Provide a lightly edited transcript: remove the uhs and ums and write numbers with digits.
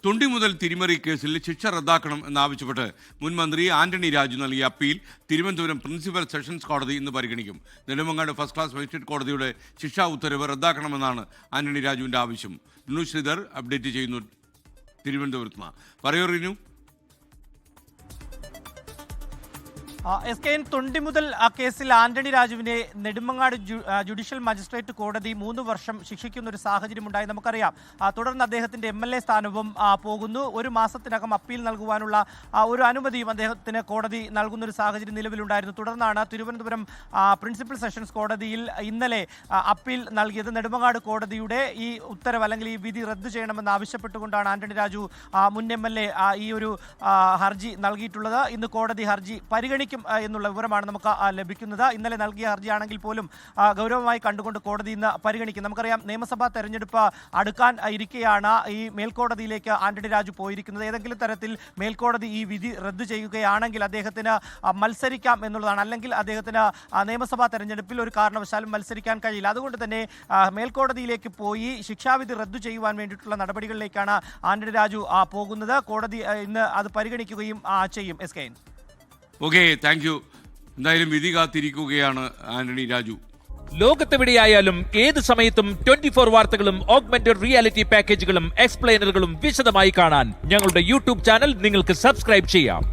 തൊണ്ടി മുതൽ തിരിമറി കേസിൽ ശിക്ഷ റദ്ദാക്കണം എന്നാവശ്യപ്പെട്ട് മുൻ മന്ത്രി ആന്റണി രാജു നൽകിയ അപ്പീൽ തിരുവനന്തപുരം പ്രിൻസിപ്പൽ സെഷൻസ് കോടതി ഇന്ന് പരിഗണിക്കും. നെടുമങ്ങാട് ഫസ്റ്റ് ക്ലാസ് മജിസ്ട്രേറ്റ് കോടതിയുടെ ശിക്ഷാ ഉത്തരവ് റദ്ദാക്കണമെന്നാണ് ആന്റണി രാജുവിന്റെ ആവശ്യം. റിനു ശ്രീധർ അപ്ഡേറ്റ് ചെയ്യുന്നു തിരുവനന്തപുരത്ത് നിന്ന്. പറയൂ റിനു. SKN തൊണ്ടി മുതൽ കേസിൽ ആന്റണി രാജുവിനെ നെടുമങ്ങാട് ജുഡീഷ്യൽ മജിസ്ട്രേറ്റ് കോടതി 3 വർഷം ശിക്ഷിക്കുന്ന ഒരു സാഹചര്യമുണ്ടായി നമുക്കറിയാം. തുടർന്ന് അദ്ദേഹത്തിന്റെ MLA സ്ഥാനവും പോകുന്നു. 1 മാസത്തിനകം അപ്പീൽ നൽകുവാനുള്ള ഒരു അനുമതിയും അദ്ദേഹത്തിന് കോടതി നൽകുന്ന ഒരു സാഹചര്യം നിലവിലുണ്ടായിരുന്നു. തുടർന്നാണ് തിരുവനന്തപുരം പ്രിൻസിപ്പൽ സെഷൻസ് കോടതിയിൽ ഇന്നലെ അപ്പീൽ നൽകിയത്. നെടുമങ്ങാട് കോടതിയുടെ ഈ ഉത്തരവ് അല്ലെങ്കിൽ ഈ വിധി റദ്ദു ചെയ്യണമെന്ന് ആവശ്യപ്പെട്ടുകൊണ്ടാണ് ആന്റണി രാജു മുൻ MLA ഈ ഒരു ഹർജി നൽകിയിട്ടുള്ളത്. ഇന്ന് കോടതി ഹർജി പരിഗണിക്കും എന്നുള്ള വിവരമാണ് നമുക്ക് ലഭിക്കുന്നത്. ഇന്നലെ നൽകിയ ഹർജിയാണെങ്കിൽ പോലും ഗൗരവമായി കണ്ടുകൊണ്ട് കോടതി ഇന്ന് പരിഗണിക്കും. നമുക്കറിയാം, നിയമസഭാ തെരഞ്ഞെടുപ്പ് അടുക്കാൻ ഇരിക്കെയാണ് ഈ മേൽക്കോടതിയിലേക്ക് ആന്റണി രാജു പോയിരിക്കുന്നത്. ഏതെങ്കിലും തരത്തിൽ മേൽക്കോടതി ഈ വിധി റദ്ദു ചെയ്യുകയാണെങ്കിൽ അദ്ദേഹത്തിന് മത്സരിക്കാം എന്നുള്ളതാണ്. അല്ലെങ്കിൽ അദ്ദേഹത്തിന് നിയമസഭാ തെരഞ്ഞെടുപ്പിൽ ഒരു കാരണവശാലും മത്സരിക്കാൻ കഴിയില്ല. അതുകൊണ്ട് തന്നെ മേൽക്കോടതിയിലേക്ക് പോയി ശിക്ഷാവിധി റദ്ദു ചെയ്യുവാൻ വേണ്ടിയിട്ടുള്ള നടപടികളിലേക്കാണ് ആന്റണി രാജു പോകുന്നത്. കോടതി ഇന്ന് അത് പരിഗണിക്കുകയും ചെയ്യും. SKN. Okay, thank you. എന്തായാലും വിധി കാത്തിരിക്കുകയാണ് ആന്റണി രാജു. ലോകത്തെവിടെയായാലും ഏത് സമയത്തും 24 വാർത്തകളും ഓഗ്മെന്റഡ് റിയാലിറ്റി പാക്കേജുകളും എക്സ്പ്ലെയിനറുകളും വിശദമായി കാണാൻ ഞങ്ങളുടെ യൂട്യൂബ് ചാനൽ നിങ്ങൾക്ക് സബ്സ്ക്രൈബ് ചെയ്യാം.